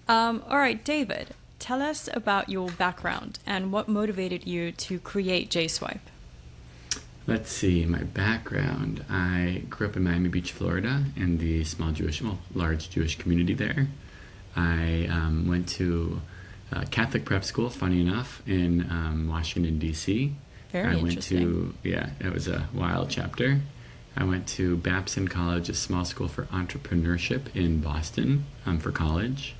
All right, David, tell us about your background and what motivated you to create JSwipe. Let's see, my background. I grew up in Miami Beach, Florida, in the large Jewish community there. I went to Catholic prep school, funny enough, in Washington, D.C. Very I went interesting. to, yeah, it was a wild chapter. I went to Babson College, a small school for entrepreneurship in Boston for college.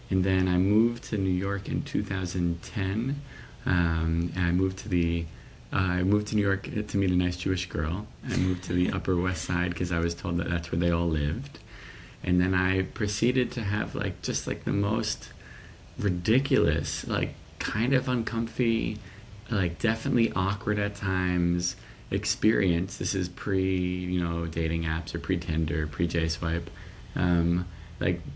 And then I moved to New York in 2010. And I moved to New York to meet a nice Jewish girl. I moved to the Upper West Side because I was told that that's where they all lived. And then I proceeded to have just the most ridiculous, kind of uncomfy, definitely awkward at times experience. This is dating apps or pre Tinder, pre J Swipe. Um,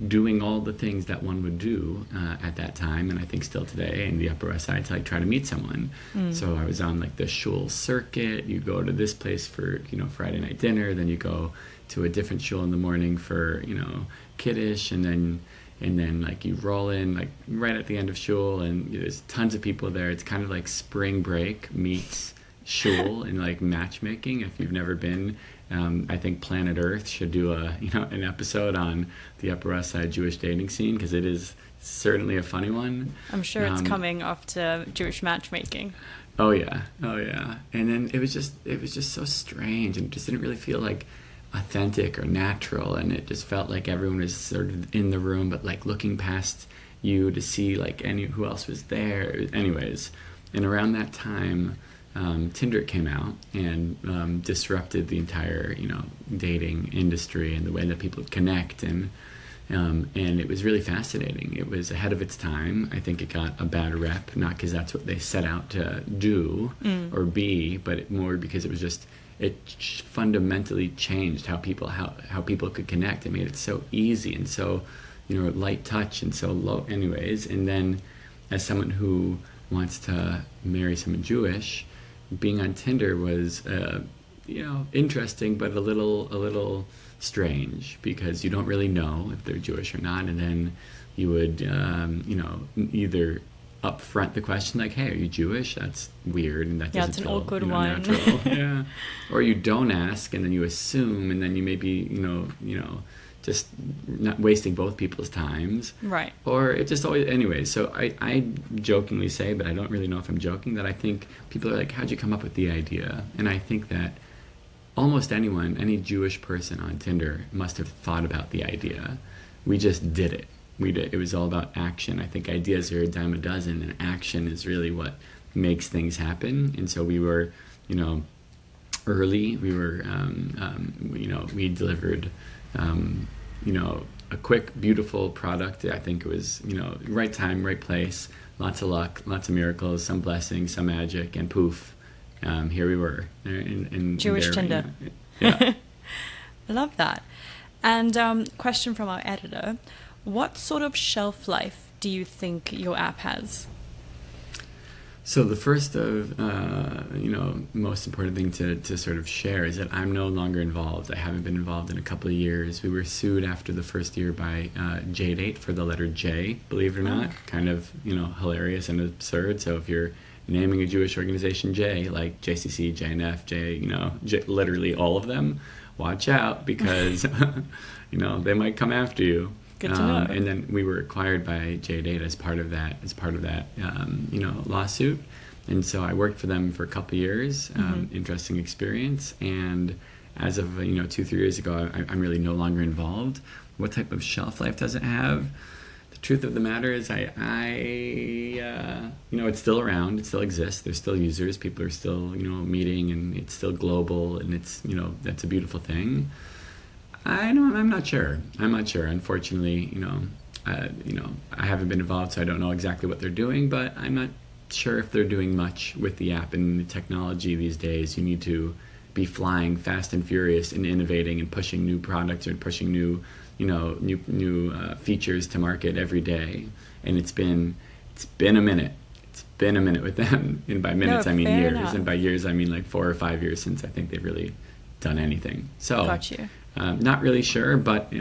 Doing all the things that one would do at that time, and I think still today in the Upper West Side to try to meet someone. So I was on the shul circuit. You go to this place for Friday night dinner, then you go to a different shul in the morning for kiddush, and then you roll in right at the end of shul, and there's tons of people there. It's kind of like spring break meets shul and matchmaking. If you've never been, I think Planet Earth should do an episode on the Upper West Side Jewish dating scene because it is certainly a funny one. I'm sure it's coming after Jewish matchmaking. Oh yeah, oh yeah. And then it was just so strange, and it just didn't really feel authentic or natural, and it just felt like everyone was sort of in the room, but looking past you to see who else was there. Anyways, and around that time, Tinder came out and disrupted the entire dating industry and the way that people connect, and it was really fascinating. It was ahead of its time. I think it got a bad rep, not because that's what they set out to do or be, but more because it fundamentally changed how people could connect. It made it so easy and so light touch and so low. Anyways, and then as someone who wants to marry someone Jewish, being on Tinder was interesting, but a little strange because you don't really know if they're Jewish or not, and then you would either upfront the question hey, are you Jewish? That's weird, and that doesn't it's an feel awkward one. natural. Yeah, or you don't ask, and then you assume, and then you maybe just not wasting both people's times. Right. Or it just always, anyway. So I jokingly say, but I don't really know if I'm joking, that I think people are how'd you come up with the idea? And I think that almost any Jewish person on Tinder must have thought about the idea. We just did it. It was all about action. I think ideas are a dime a dozen, and action is really what makes things happen. And so we were, early. We were, we delivered, a quick, beautiful product. I think it was, right time, right place, lots of luck, lots of miracles, some blessings, some magic, and poof, here we were. In Jewish there, Tinder. Yeah. I love that. And question from our editor. What sort of shelf life do you think your app has? So the first of, most important thing to sort of share is that I'm no longer involved. I haven't been involved in a couple of years. We were sued after the first year by JDate for the letter J, believe it or not. Kind of, hilarious and absurd. So if you're naming a Jewish organization J, like JCC, JNF, literally all of them, watch out because, they might come after you. Good to know. And then we were acquired by JDate as part of that lawsuit. And so I worked for them for a couple of years. Interesting experience. And as of 2-3 years ago, I'm really no longer involved. What type of shelf life does it have? The truth of the matter is, it's still around. It still exists. There's still users. People are still meeting, and it's still global, and it's that's a beautiful thing. I'm not sure. Unfortunately, I haven't been involved, so I don't know exactly what they're doing, but I'm not sure if they're doing much with the app and the technology these days. You need to be flying fast and furious and innovating and pushing new products or pushing new features to market every day. And it's been a minute. It's been a minute with them. And by minutes, I mean years. Enough. And by years, I mean 4 or 5 years since I think they've really done anything. So, Got you. not really sure, but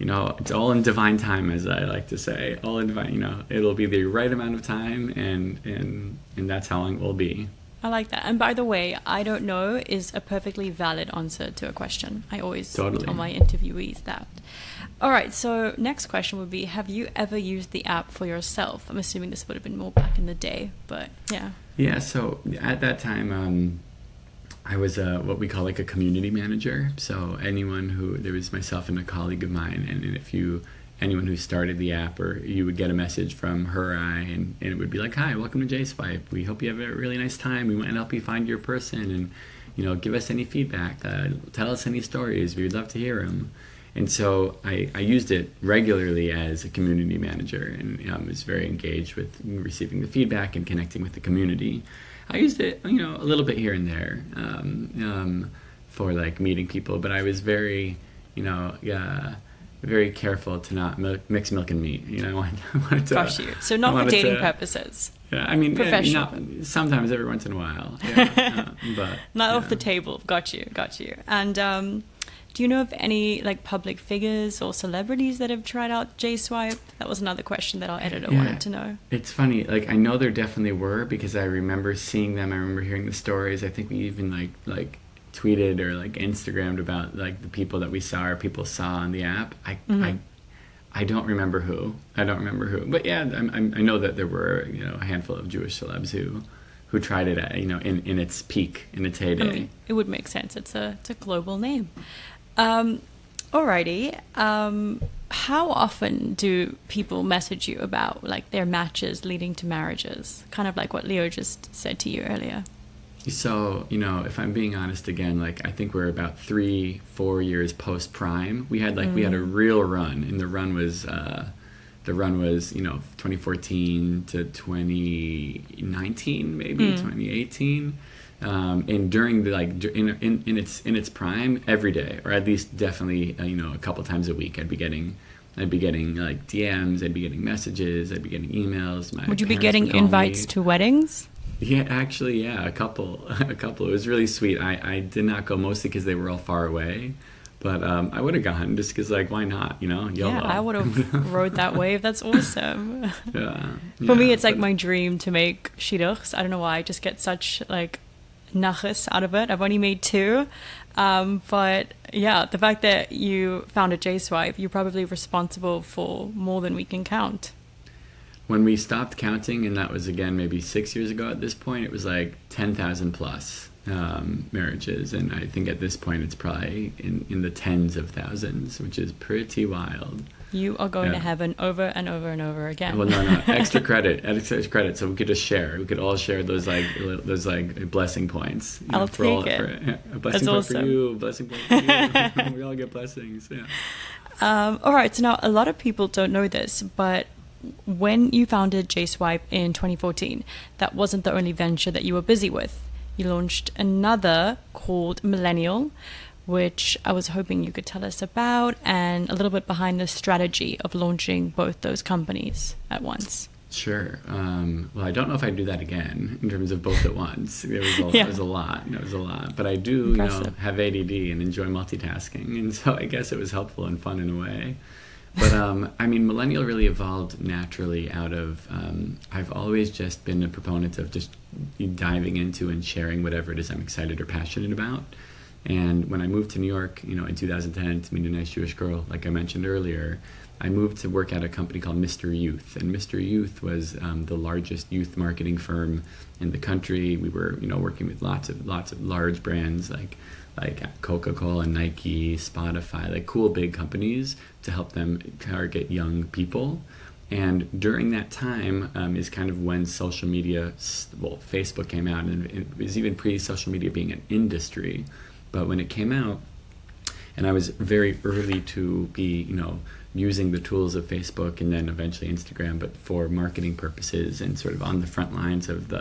it's all in divine time, as I like to say. All in divine, it'll be the right amount of time, and that's how long it will be. I like that. And by the way, I don't know is a perfectly valid answer to a question. I always tell my interviewees that. All right, so next question would be, have you ever used the app for yourself? I'm assuming this would have been more back in the day, but yeah. Yeah, so at that time, I was what we call like a community manager. So there was myself and a colleague of mine, and anyone who started the app, or you would get a message from her or I, and it would be like, "Hi, welcome to JSwipe. We hope you have a really nice time. We want to help you find your person, and give us any feedback. Tell us any stories. We would love to hear them." And so I used it regularly as a community manager, and was very engaged with receiving the feedback and connecting with the community. I used it, a little bit here and there for like meeting people, but I was very, very careful to not mix milk and meat. I wanted to. Gosh, so not for dating purposes. Yeah, I mean, professional. Sometimes every once in a while. Yeah, but not off the table. Got you. And do you know of any like public figures or celebrities that have tried out JSwipe? That was another question that our editor wanted to know. It's funny. Like, I know there definitely were, because I remember seeing them. I remember hearing the stories. I think we even like tweeted or like Instagrammed about like the people that we saw or people saw on the app. I don't remember who. But yeah, I know that there were a handful of Jewish celebs who tried it at, in its peak, in its heyday. I mean, it would make sense. It's a global name. Alrighty. How often do people message you about like their matches leading to marriages? Kind of like what Leo just said to you earlier. So, if I'm being honest again, like I think we're about 3-4 years post Prime. We had a real run, and the run was 2014 to 2019, maybe 2018. And during the in its prime, every day, or at least definitely a couple times a week, I'd be getting like DMs, I'd be getting messages, I'd be getting emails. Would you be getting invites to weddings? Yeah, actually, a couple. It was really sweet. I did not go, mostly because they were all far away. But I would have gone just because, like, why not? YOLO. Yeah, I would have rode that wave. That's awesome. Yeah. For me, it's like my dream to make shidduchs. I don't know why. I just get such like nachas out of it. I've only made 2. But yeah, the fact that you founded JSwipe, you're probably responsible for more than we can count. When we stopped counting, and that was again maybe 6 years ago at this point, it was like 10,000 plus marriages, and I think at this point it's probably in the tens of thousands, which is pretty wild. You are going to heaven over and over and over again. Well, no, extra credit, so we could just share. We could all share those blessing points. I'll take it. A blessing point for you, a blessing point for you. We all get blessings. Yeah. All right. So now a lot of people don't know this, but when you founded JSwipe in 2014, that wasn't the only venture that you were busy with. You launched another called Millennial, which I was hoping you could tell us about, and a little bit behind the strategy of launching both those companies at once. Sure. Well, I don't know if I'd do that again in terms of both at once. It was a lot. But I do, have ADD and enjoy multitasking, and so I guess it was helpful and fun in a way. But I mean, Millennial really evolved naturally out of, I've always just been a proponent of just diving into and sharing whatever it is I'm excited or passionate about. And when I moved to New York, in 2010 to meet a nice Jewish girl, like I mentioned earlier, I moved to work at a company called Mr. Youth. And Mr. Youth was the largest youth marketing firm in the country. We were, working with lots of large brands like Coca-Cola, Nike, Spotify, like cool big companies to help them target young people. And during that time is kind of when social media, Facebook came out, and it was even pre-social media being an industry. But when it came out, and I was very early to be, using the tools of Facebook and then eventually Instagram, but for marketing purposes and sort of on the front lines of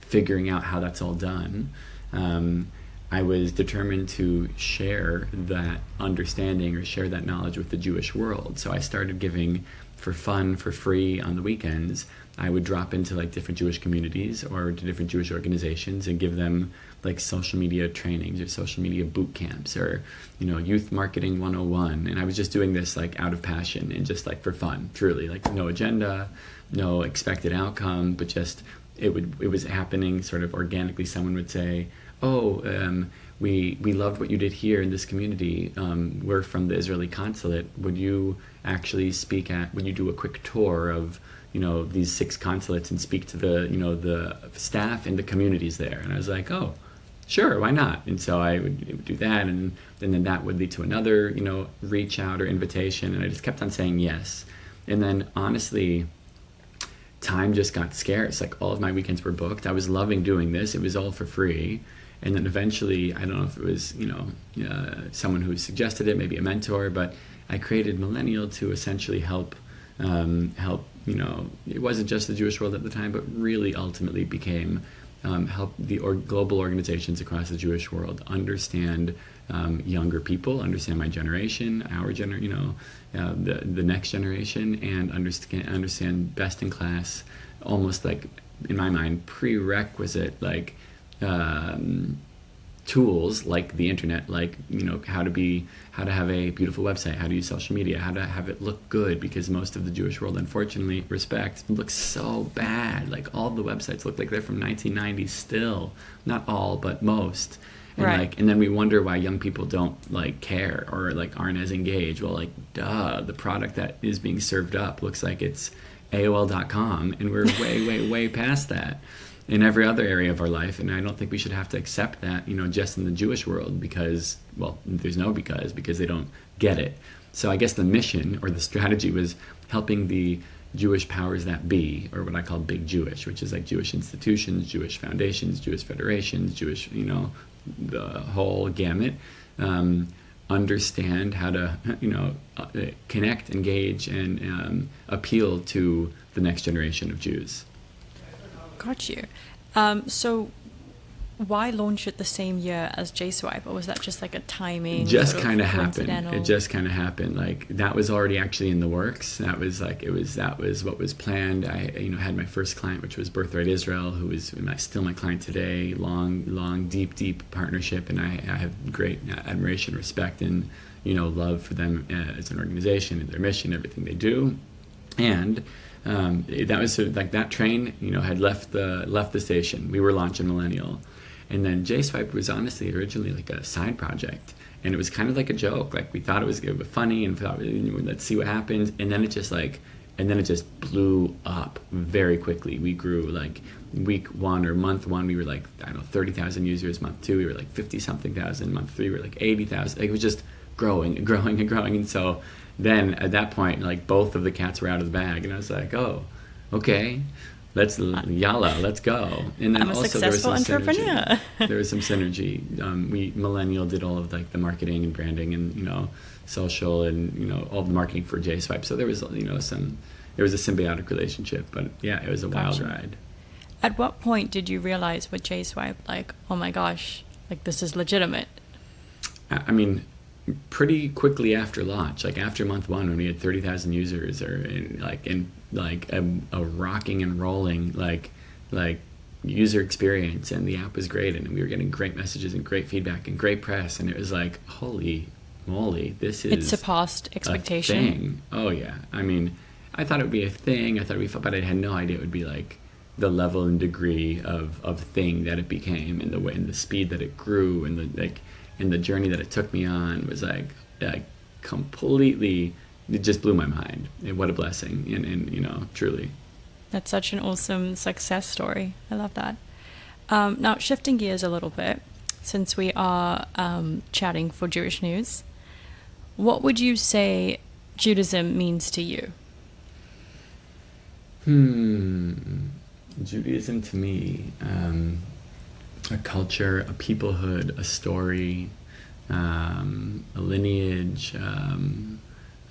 figuring out how that's all done. I was determined to share that understanding or share that knowledge with the Jewish world. So I started giving for fun, for free on the weekends, I would drop into like different Jewish communities or to different Jewish organizations and give them like social media trainings or social media boot camps or, you know, youth marketing 101. And I was just doing this like out of passion and just like for fun, truly, like no agenda, no expected outcome, but just it was happening sort of organically. Someone would say, oh, we loved what you did here in this community. We're from the Israeli consulate. Would you actually would you do a quick tour of, you know, these 6 consulates and speak to the, you know, the staff and the communities there? And I was like, oh, sure, why not? And so I would do that, and then that would lead to another, you know, reach out or invitation, and I just kept on saying yes. And then honestly, time just got scarce. Like all of my weekends were booked. I was loving doing this. It was all for free. And then eventually, I don't know if it was, you know, someone who suggested it, maybe a mentor, but I created Millennial to essentially help, you know, it wasn't just the Jewish world at the time, but really ultimately became help the global organizations across the Jewish world understand younger people, understand my generation, you know, the next generation, and understand best in class, almost like, in my mind, prerequisite, like, tools like the internet, like, you know, how to have a beautiful website, how to use social media, how to have it look good, because most of the Jewish world, unfortunately, looks so bad. Like all the websites look like they're from 1990 still. Not all, but most. And right. Like, and then we wonder why young people don't like care or like aren't as engaged. Well, like, duh, the product that is being served up looks like it's AOL.com, and we're way past that in every other area of our life. And I don't think we should have to accept that, you know, just in the Jewish world, because, well, there's no because they don't get it. So I guess the mission or the strategy was helping the Jewish powers that be, or what I call Big Jewish, which is like Jewish institutions, Jewish foundations, Jewish federations, Jewish, you know, the whole gamut, understand how to, you know, connect, engage, and appeal to the next generation of Jews. Got you. So why launch it the same year as JSwipe, or was that just like a timing? Just kind of happened. It just kind of happened. Like that was already actually in the works. That was what was planned. I, you know, had my first client, which was Birthright Israel, who is still my client today. Long, deep partnership, and I have great admiration, respect, and, you know, love for them as an organization and their mission, everything they do, and. That was sort of like that train, you know, had left the station. We were launching Millennial, and then JSwipe was honestly originally like a side project, and it was kind of like a joke. Like we thought it was funny, and thought, let's see what happens, and then it just blew up very quickly. We grew like week 1 or month 1, we were like, I don't know, 30,000 users. Month 2, we were like 50-something thousand. Month 3, we were like 80,000. Like, it was just growing, and so. Then at that point, like both of the cats were out of the bag, and I was like, "Oh, okay, let's go." And then I'm a also there was successful some entrepreneur. synergy. There was some synergy. Millennial did all of like the marketing and branding and, you know, social and, you know, all the marketing for JSwipe. So there was, you know, there was a symbiotic relationship. But yeah, it was a wild ride. At what point did you realize with JSwipe, like, oh my gosh, like this is legitimate? I mean, pretty quickly after launch, like after month 1, when we had 30,000 users, or in a rocking and rolling like user experience, and the app was great, and we were getting great messages and great feedback and great press, and it was like, holy moly, it surpassed expectation. A thing. Oh yeah, I mean, I thought it would be a thing. But I had no idea it would be like the level and degree of thing that it became, and the way and the speed that it grew, and the journey that it took me on was like completely, it just blew my mind. And what a blessing, and you know, truly. That's such an awesome success story. I love that. Now, shifting gears a little bit, since we are chatting for Jewish News, what would you say Judaism means to you? Judaism to me, a culture, a peoplehood, a story, a lineage,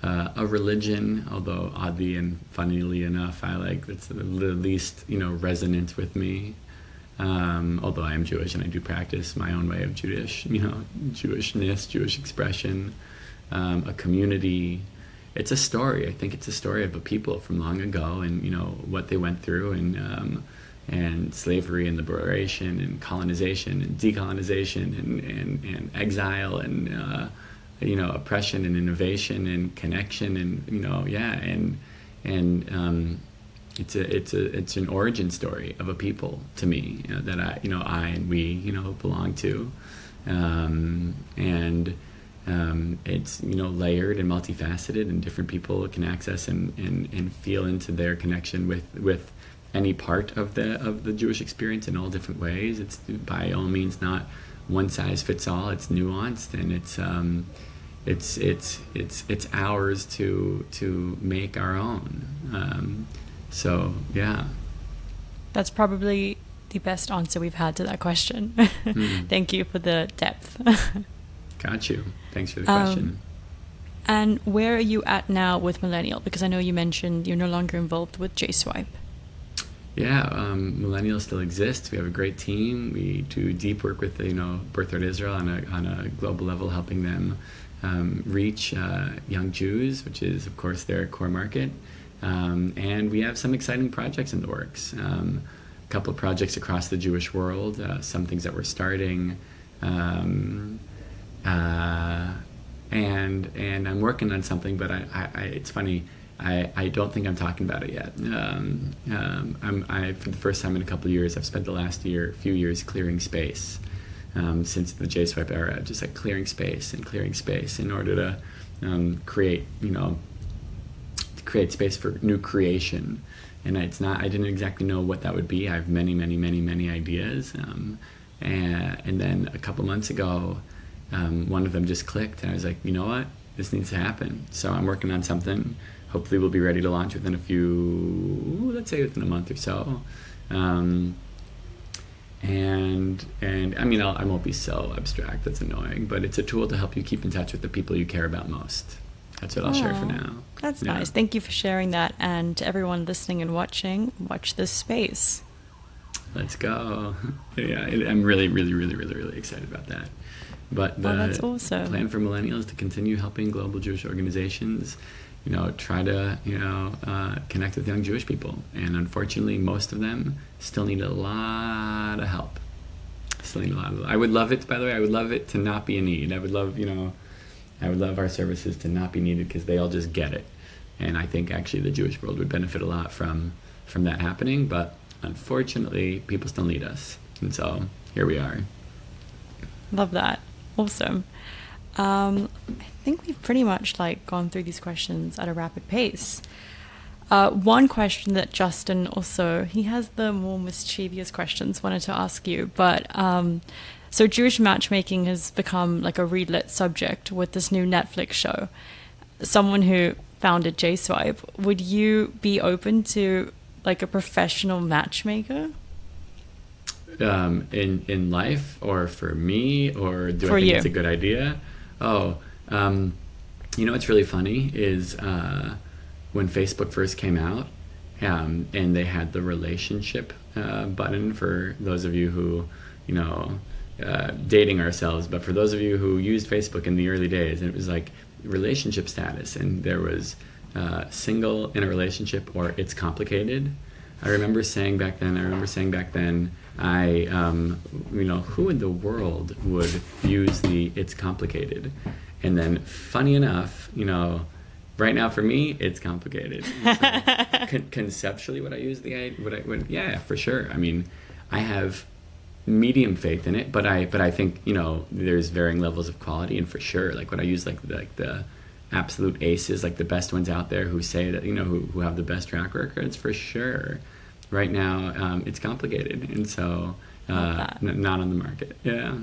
a religion, although oddly and funnily enough, that's the least, you know, resonant with me. Although I am Jewish and I do practice my own way of Jewishness, Jewish expression, a community, it's a story. I think it's a story of a people from long ago, and what they went through, and slavery and liberation and colonization and decolonization and exile and oppression and innovation and connection and it's an origin story of a people to me, that I and we belong to, and it's layered and multifaceted, and different people can access and feel into their connection with any part of the Jewish experience in all different ways. It's by all means not one size fits all. It's nuanced, and it's ours to make our own. So yeah, That's probably the best answer we've had to that question. Thank you for the depth. Got you. Thanks for the question. And where are you at now with Millennial? Because I know you mentioned you're no longer involved with JSwipe. Yeah, Millennial still exists. We have a great team. We do deep work with Birthright Israel on a global level, helping them reach young Jews, which is of course their core market. And we have some exciting projects in the works. A couple of projects across the Jewish world. Some things that we're starting. And I'm working on something, but it's funny. I don't think I'm talking about it yet. For the first time in a couple of years, I've spent the last few years clearing space, since the JSwipe era, just like clearing space in order to create space for new creation. And I didn't exactly know what that would be. I have many ideas. And then a couple months ago, one of them just clicked, and I was like, you know what? This needs to happen. So I'm working on something. Hopefully we'll be ready to launch within within a month or so. And I mean, I won't be so abstract, that's annoying, but it's a tool to help you keep in touch with the people you care about most. That's what I'll share for now. That's nice. Thank you for sharing that. And to everyone listening and watching, watch this space. Let's go. Yeah, I'm really excited about that. But that's awesome. Plan for Millennial is to continue helping global Jewish organizations, try to, connect with young Jewish people. And unfortunately, most of them still need a lot of help. I would love it, by the way, I would love it to not be a need. I would love our services to not be needed, because they all just get it. And I think actually the Jewish world would benefit a lot from that happening. But unfortunately, people still need us. And so here we are. Love that. Awesome. I think we've pretty much gone through these questions at a rapid pace. One question that Justin also, he has the more mischievous questions, wanted to ask you, but so Jewish matchmaking has become a relit subject with this new Netflix show. Someone who founded JSwipe, would you be open to a professional matchmaker? In life, or for me, or do for I think you? It's a good idea? What's really funny is when Facebook first came out, and they had the relationship button for those of you who, dating ourselves, but for those of you who used Facebook in the early days, and it was relationship status, and there was single in a relationship, or it's complicated. I remember saying back then, who in the world would use the "it's complicated"? And then, funny enough, right now for me, it's complicated. So, conceptually, would I use yeah, for sure. I mean, I have medium faith in it, but I think there's varying levels of quality, and for sure, would I use the absolute aces, the best ones out there who say that who have the best track records, for sure. Right now, it's complicated, and so not on the market. Yeah.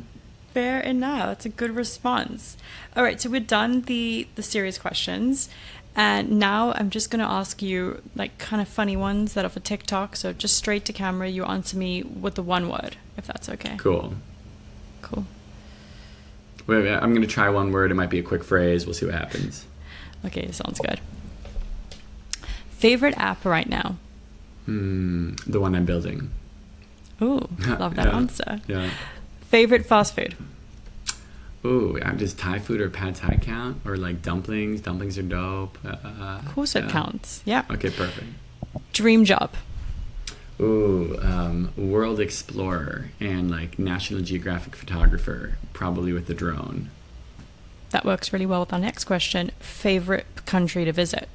Fair enough. That's a good response. All right, so we're done the serious questions, and now I'm just going to ask you kind of funny ones that are for TikTok. So just straight to camera, you answer me with the one word, if that's okay. Cool. Wait, I'm going to try one word. It might be a quick phrase. We'll see what happens. Okay, sounds good. Favorite app right now? The one I'm building. Ooh, love that answer. Yeah. Favorite fast food? Ooh, does Thai food or pad Thai count? Or like dumplings? Dumplings are dope. Of course it yeah. counts. Yeah. Okay, perfect. Dream job. Ooh, world explorer and like National Geographic photographer, probably with the drone. That works really well with our next question. Favorite country to visit?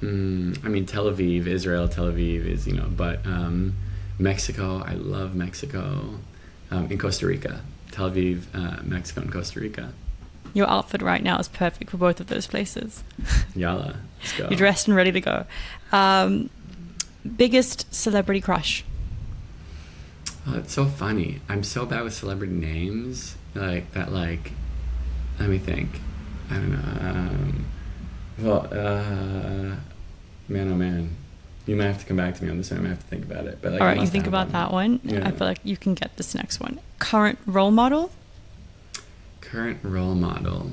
I mean, Tel Aviv, Israel, Tel Aviv is, but Mexico, I love Mexico. And Costa Rica, Tel Aviv, Mexico, and Costa Rica. Your outfit right now is perfect for both of those places. Yalla, let's go. You're dressed and ready to go. Biggest celebrity crush? Oh, it's so funny. I'm so bad with celebrity names. Like, that, like, let me think. I don't know. Man, oh man. You might have to come back to me on this one. I might have to think about it. But like, All right, you think about that one. Yeah. I feel like you can get this next one. Current role model? Current role model.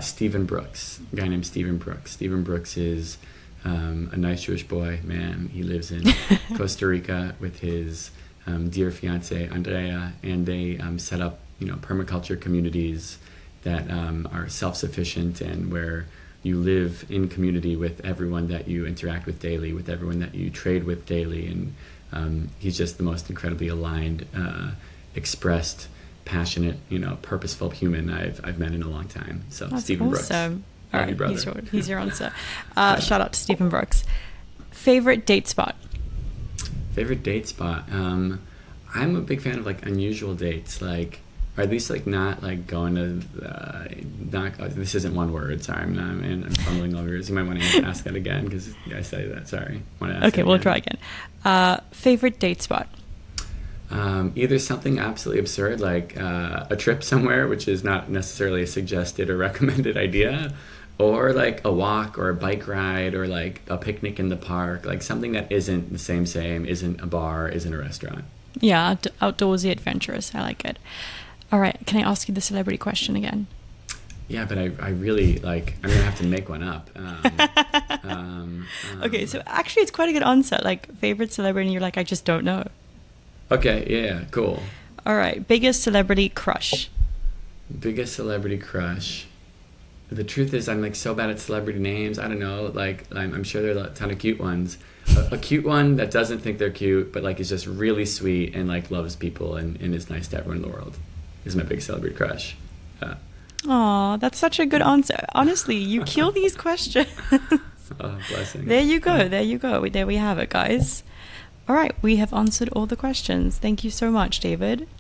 Stephen Brooks. A guy named Stephen Brooks. Stephen Brooks is a nice Jewish boy, man. He lives in Costa Rica with his dear fiance, Andrea, and they set up, permaculture communities that are self-sufficient and where you live in community with everyone that you interact with daily, with everyone that you trade with daily. And he's just the most incredibly aligned, expressed, passionate, purposeful human I've met in a long time. So That's Stephen Brooks. awesome. All Love you, right, brother. he's your answer. Shout out to Stephen Brooks. Favorite date spot? Favorite date spot? I'm a big fan of like unusual dates, like, or at least like not like going to this isn't one word. Sorry, I'm fumbling over yours. You might want to ask that again because I say that. Sorry. Okay, we'll try again. Favorite date spot? Either something absolutely absurd like a trip somewhere, which is not necessarily a suggested or recommended idea, or like a walk or a bike ride or like a picnic in the park, like something that isn't the same, isn't a bar, isn't a restaurant. Yeah, outdoorsy, adventurous. I like it. All right, can I ask you the celebrity question again? Yeah, but I really like. I'm gonna have to make one up. Okay, so actually, it's quite a good answer. Like favorite celebrity, and you're like, I just don't know. Okay, yeah, cool. All right, biggest celebrity crush. Biggest celebrity crush. The truth is, I'm like so bad at celebrity names. I don't know. Like, I'm sure there are a ton of cute ones. A cute one that doesn't think they're cute, but like is just really sweet and like loves people and is nice to everyone in the world. Is my big celebrity crush. Aw, that's such a good answer. Honestly, you kill these questions. Oh, blessing. There you go. There you go. There we have it, guys. All right, we have answered all the questions. Thank you so much, David.